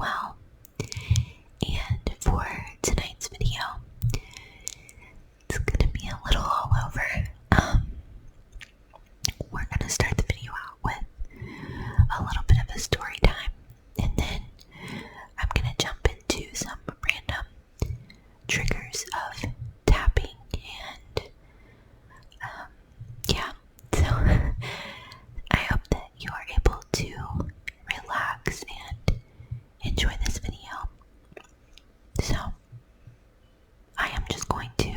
well. And for tonight's video, it's gonna be a little all over. We're gonna start the video out with a little bit of a story time, and then I'm gonna jump into some random triggers of tapping and yeah. So I hope that you are able to relax and enjoy this video. So I am just going to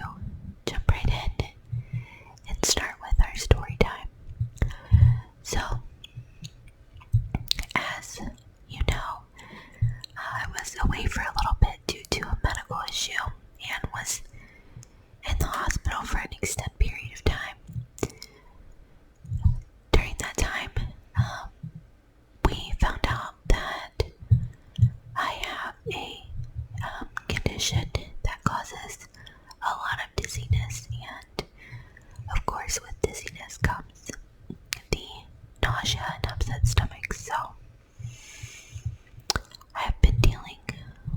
jump right in and start with our story time. So, as you know, I was away for a little bit due to a medical issue and was in the hospital for an extended period of time. During that time, we found out that I have a condition that causes a lot of dizziness, and of course with dizziness comes the nausea and upset stomach. So I have been dealing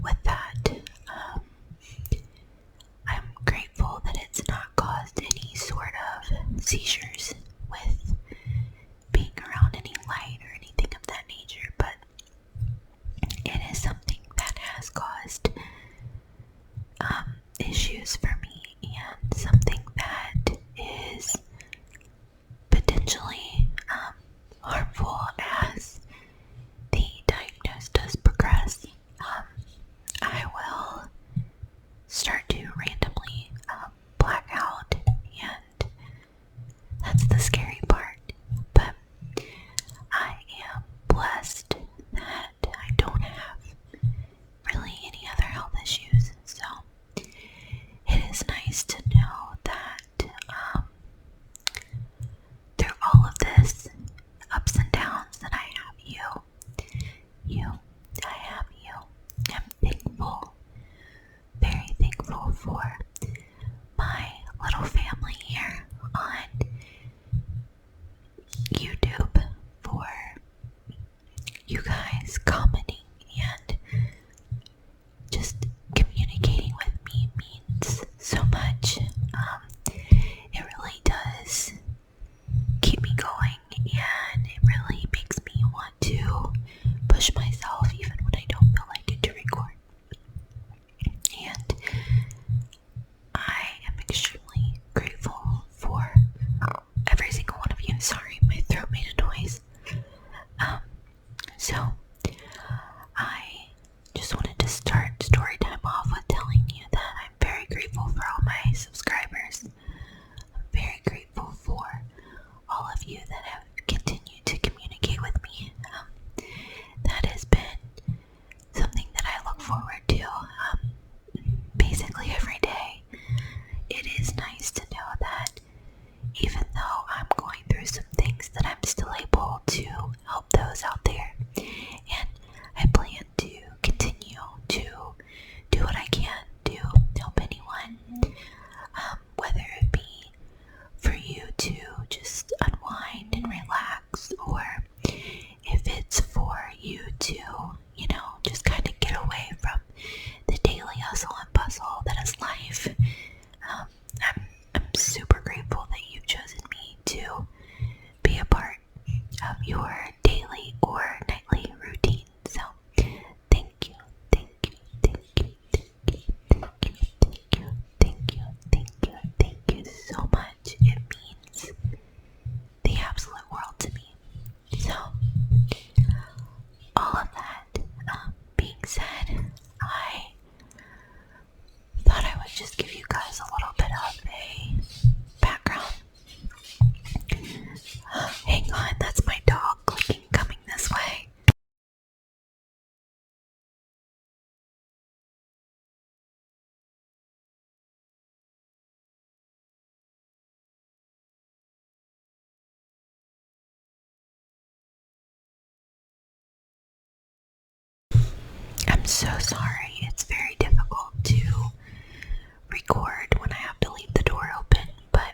with that. I'm grateful that it's not caused any sort of seizures with being around any light or anything of that nature, but it is something that has caused issues for me, and something that is potentially harmful as the diagnosis does progress. I will start to randomly black out, and that's the scary part. But I am blessed that I don't have really any other health issues, so it is nice to know that through all of this ups and downs that I have I have you. I'm thankful, very thankful for my little family here on YouTube, for you guys commenting and just communicating with me means so much. It really does keep me going, and it really makes me want to push myself even when I don't feel like it to record. And I am extremely grateful for every single one of you. Sorry, my throat made a noise. So I just wanted to start story time off with telling you that I'm very grateful for all my subscribers. I'm very grateful for all of you that have continued to communicate with me. That has been something that I look forward to basically every day. It is nice to know that even though I'm going through some things, that I'm still able to help those out there, and I plan to continue to do what I can to help anyone, whether it be for you to just unwind and relax, or if it's for you to, just kind of get away from the daily hustle and bustle that is life. I'm super grateful that you've chosen me to be a part of your daily or nightly routine. So thank you, thank you, thank you, thank you, thank you, thank you, thank you, thank you so much. It means the absolute world to me. So all of that being said, I thought I would just give you guys a little bit of a background. Hang on, that's my dog clicking coming this way. I'm so sorry. It's very difficult to record when I have to leave the door open, but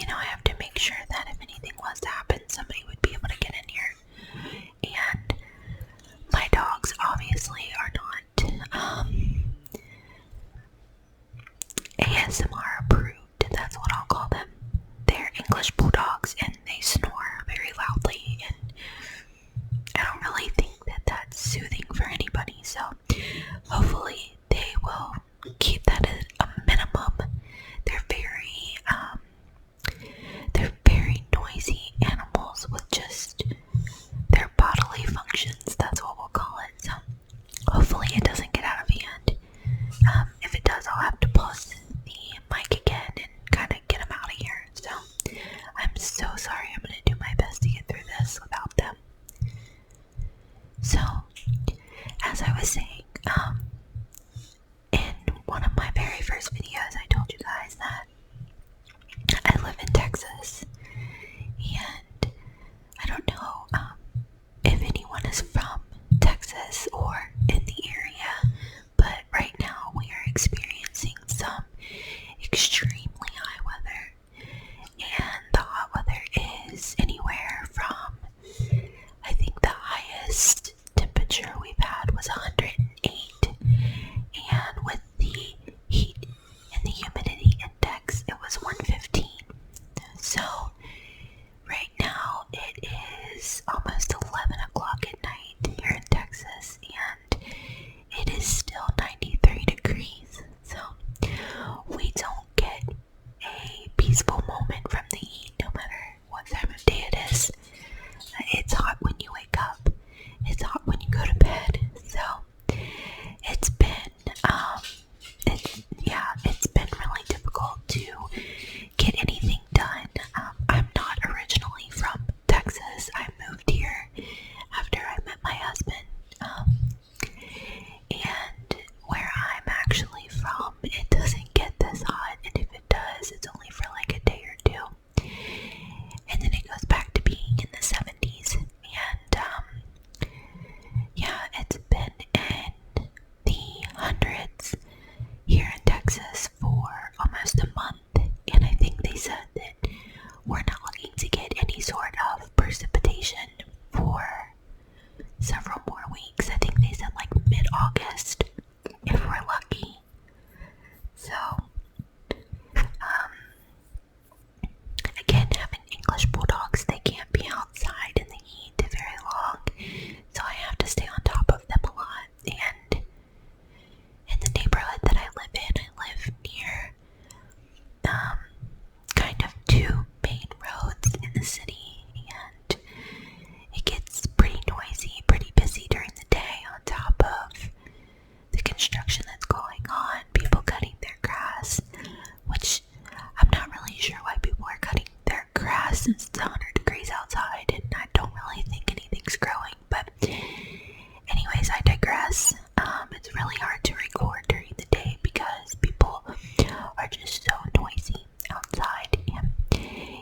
I have to make sure that if anything was to happen, somebody would be able to get in here. And my dog was saying, in one of my very first videos, I told you guys that I live in Texas, and I don't know if anyone is from Texas or in the area, but right now we are experiencing some extremely high weather, and the hot weather is anywhere from, I think the highest temperature we've had was 108, and with the heat and the humidity index, it was 115. So right now it is almost 11 o'clock at night here in Texas, and it is still 93 degrees. So we don't get a peaceful moment from the heat no matter what time of day it is. It's hot when you wake up. It's hot when you go to bed. So it's been it's been really difficult to get anything done. I'm not originally from Texas. I moved here after I met my husband. And where I'm actually from, it doesn't get this hot, and if it does, it's only for like a day or two. And then it goes back to being in the 70s. And it's been in the hundreds here in Texas for almost a month, and I think they said that we're not looking to get any sort of precipitation for several more weeks. I think they said like mid-August if we're lucky. So, again, having English bulldogs, they can't be outside in the heat very long, so I have to stay on top of them a lot. And in the neighborhood that I live in, I live near kind of two main roads in the city, and it gets pretty noisy, pretty busy during the day on top of the construction that's going on, people cutting their grass, which I'm not really sure why people are cutting their grass since it's 100 degrees outside, and I don't really think anything's growing, but anyways, I digress. It's really hard to record during the day because people are just so noisy outside, and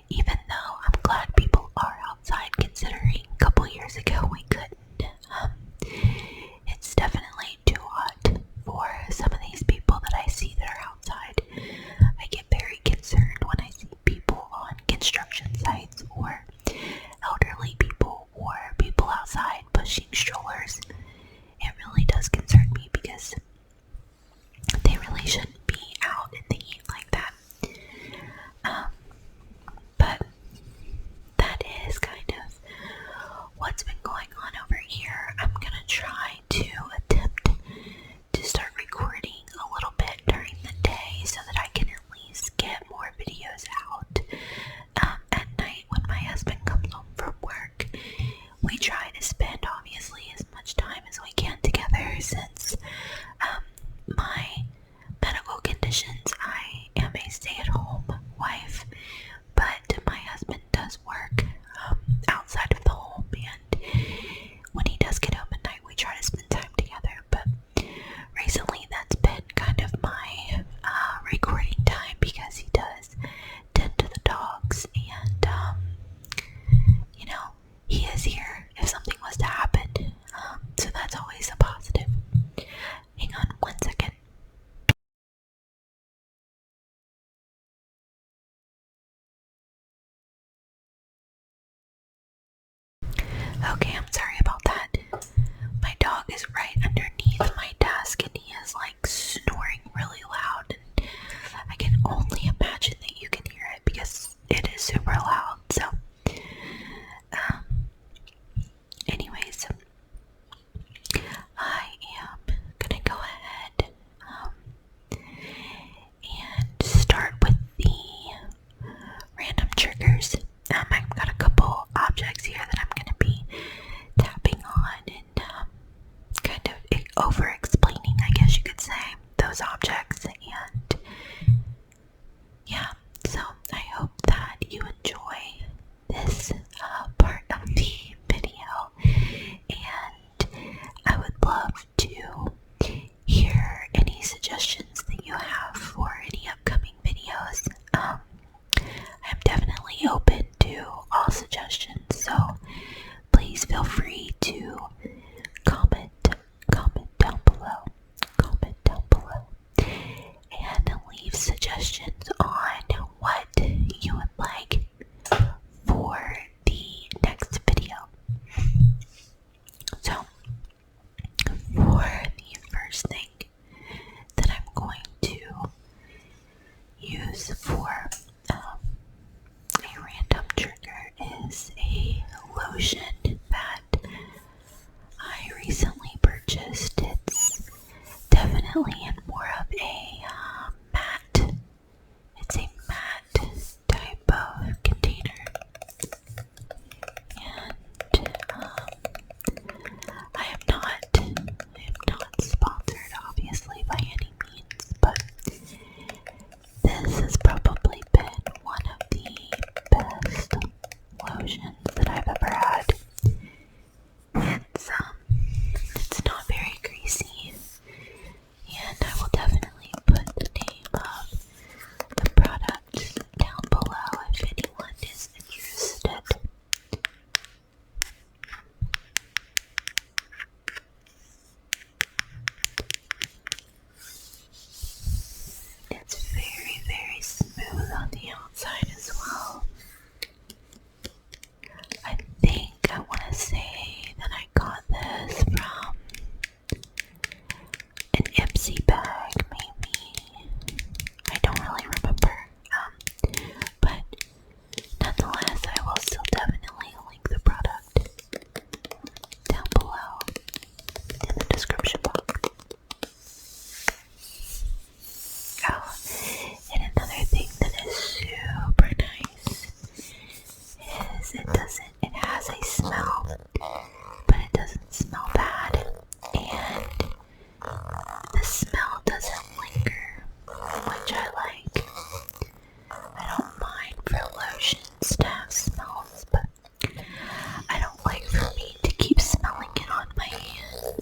even though I'm glad people are outside, considering a couple years ago we couldn't, it's definitely too hot for some of these people that I see that are outside. I get very concerned when I see people on construction sites, or elderly people, or people outside pushing strollers. It really does concern me because they really shouldn't be out in the heat like that. But that is kind of what's been going on over here. I'm gonna try to attempt to start recording a little bit during the day so that I can at least get more videos out. At night when my husband comes home from work, we try to spend obviously as much time as we can together since my medical conditions. I am a stay-at-home wife, but my husband does work outside of the home, and when he does get home at night, we try to spend time together. But recently that's been kind of my recording time because he does tend to the dogs, and he is here if something was to happen. So that's always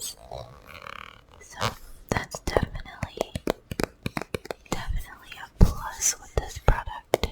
sense. So that's definitely a plus with this product.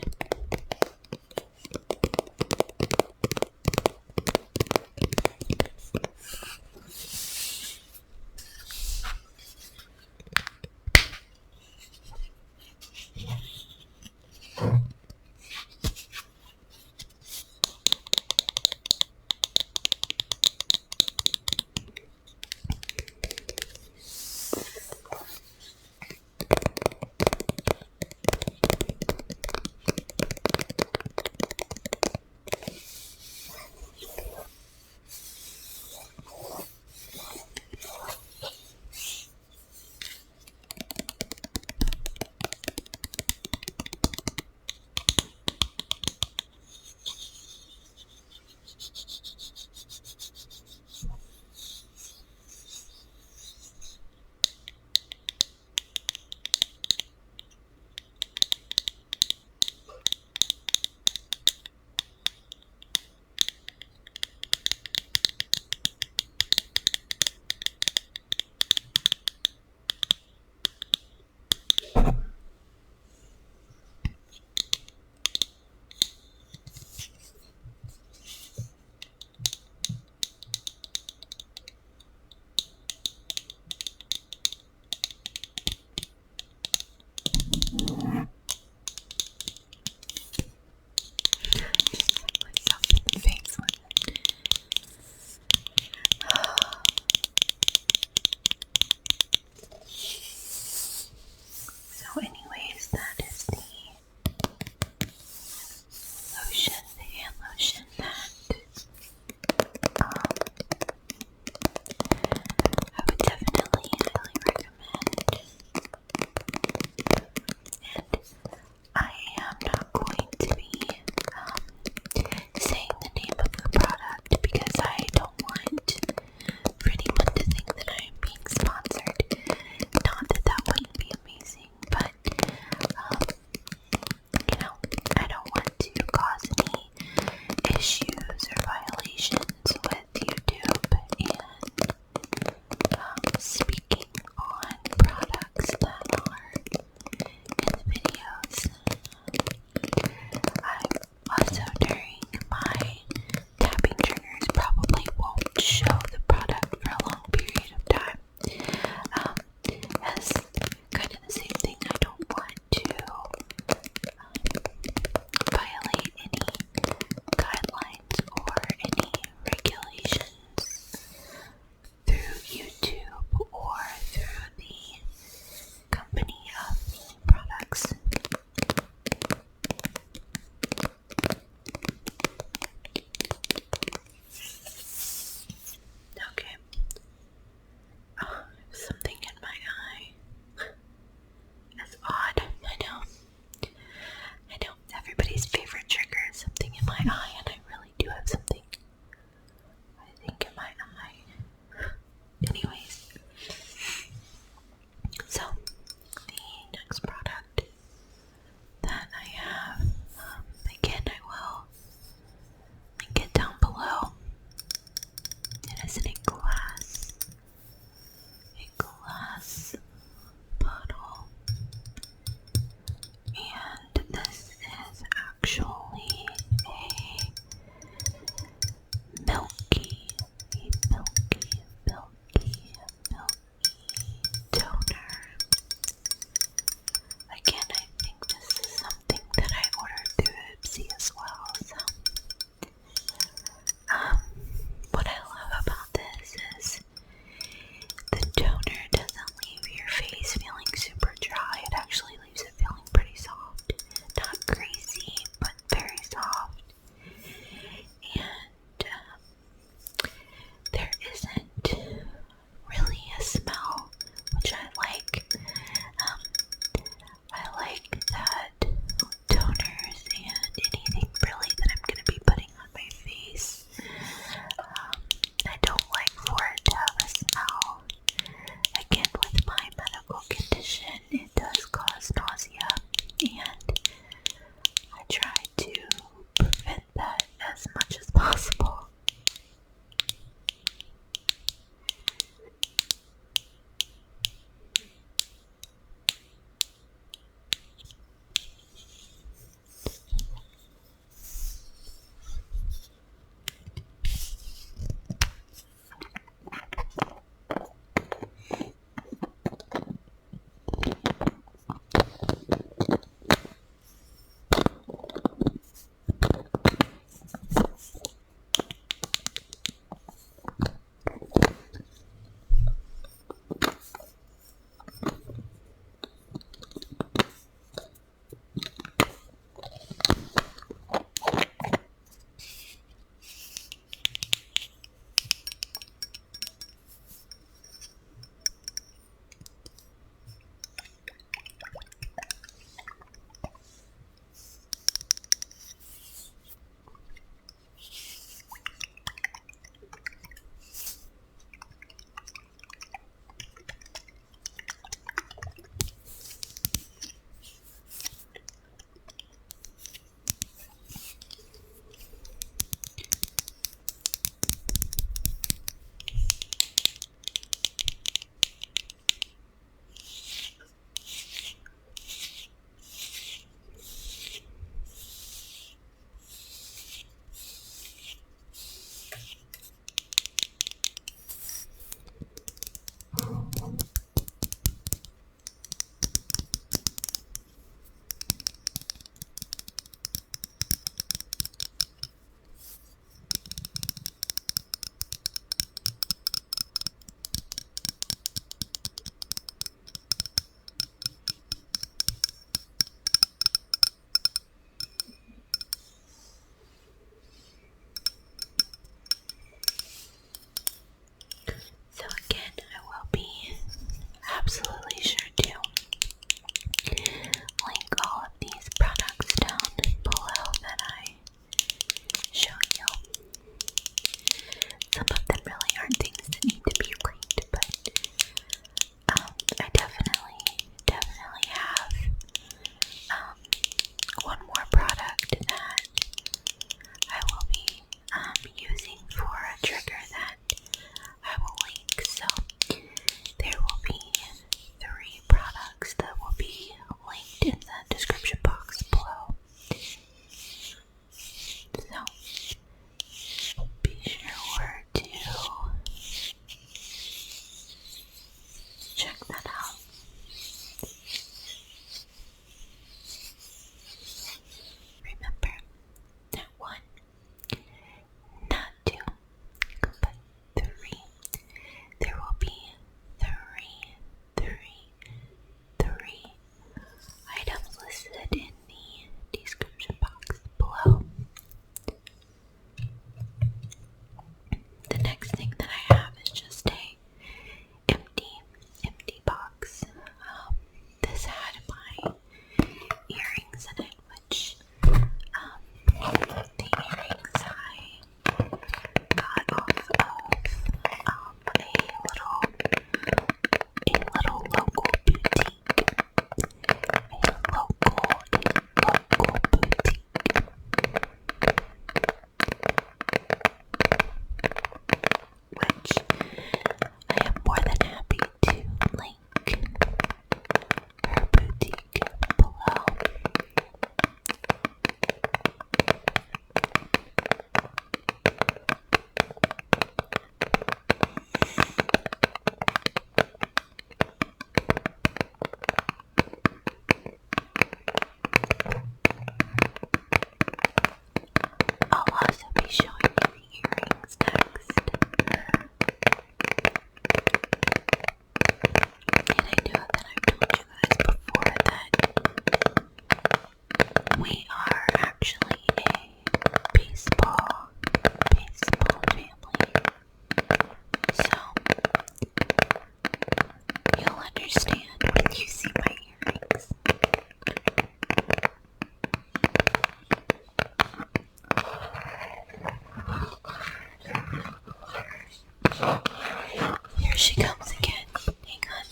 she comes again. Hang on.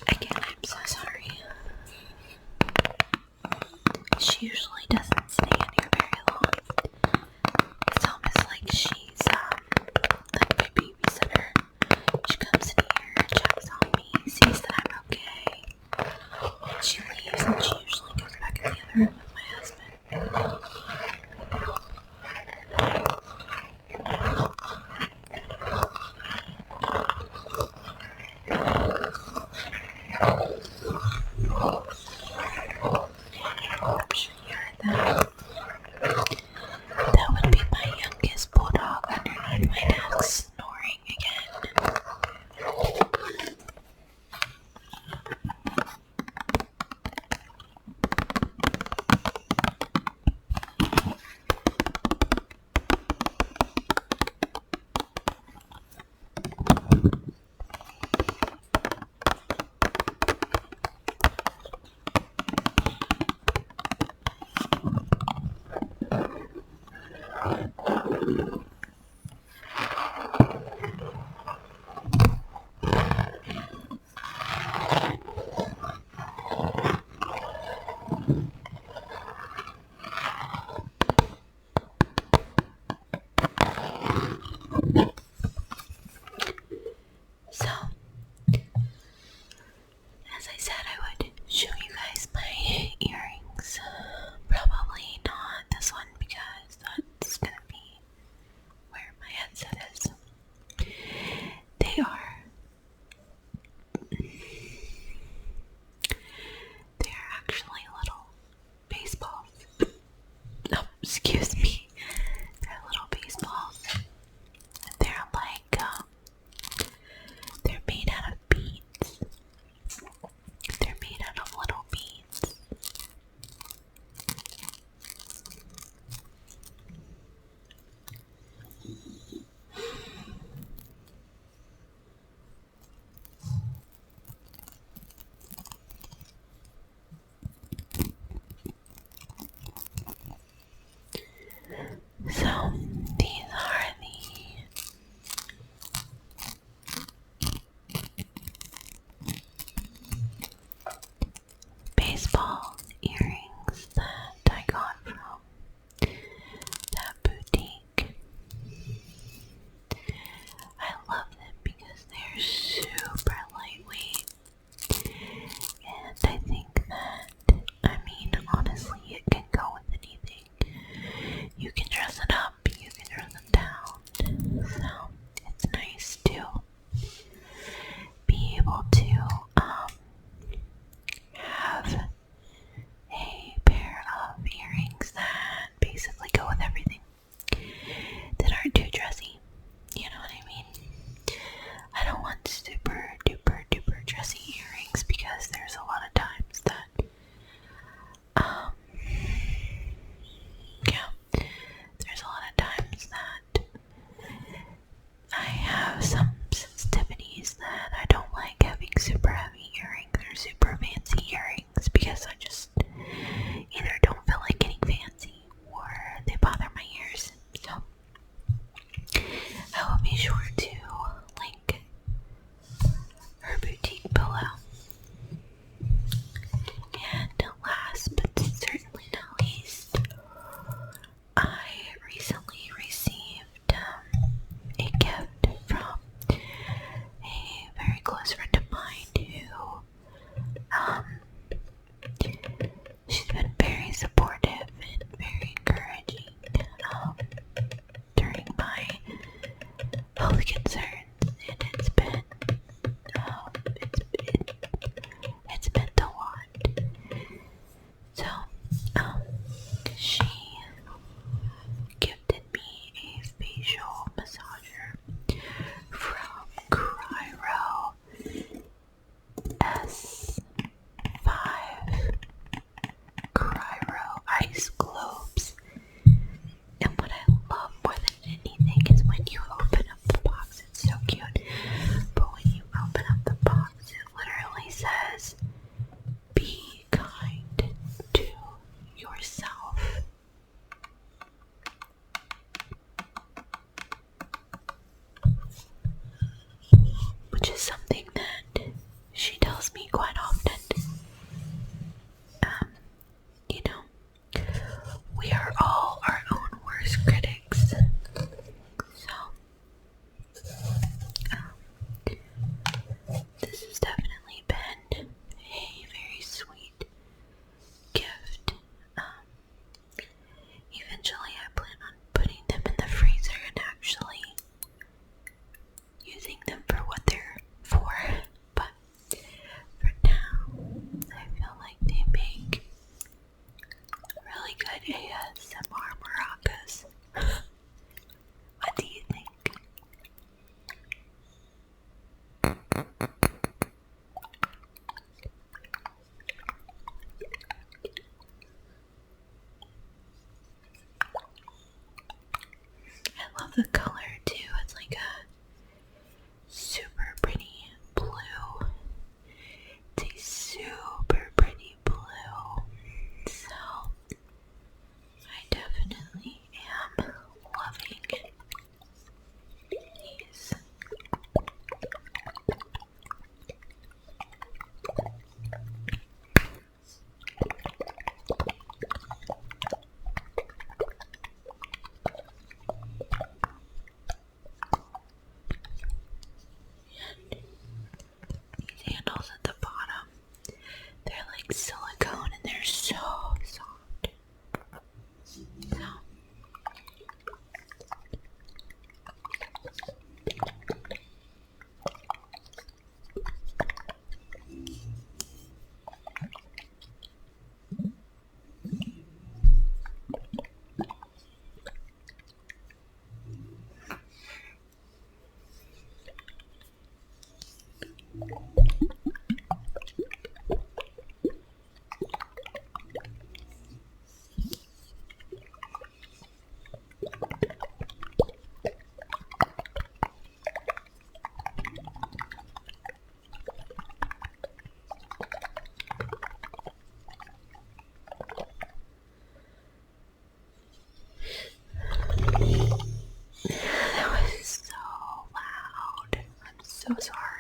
Again, I'm so sorry. She usually doesn't stay in here very long. It's almost like she's like my babysitter. She comes in here, checks on me, sees that I'm okay, and she leaves, and she usually goes back in the other room with my husband. I'm sure you heard that. That would be my youngest bulldog underneath my desk snoring again. So, as I said, I would show you guys my earrings. Probably not this one because that's gonna be where my headset is. They are actually little baseballs. Oh, excuse me. They're little baseballs. They're like they're made out of beads. They're made out of little beads. So these are the baseball earrings that I got from that boutique. I love them because they're super lightweight, and I think that, I mean, honestly, it can go with anything. You can dress it up, you can dress it down, so it's nice to be able to have a pair of earrings that basically go with everything, that aren't too dressy. You know what I mean? I don't want super duper duper dressy earrings because there's a lot of times that yeah, there's a lot of times that I have some sensitivities that I don't like having super heavy earrings or super fancy earrings because I just either don't feel like getting fancy or they bother my ears. So I will be sure to link her boutique below. And last but certainly not least, I recently received a gift from a very close friend of mine who she's been very supportive and very encouraging during my health concerns, and it's meant a lot. So she gifted me a facial massager from Cryo S5 Cryo Ice Globes. And what I love more than anything is when you That was so loud. I'm so sorry.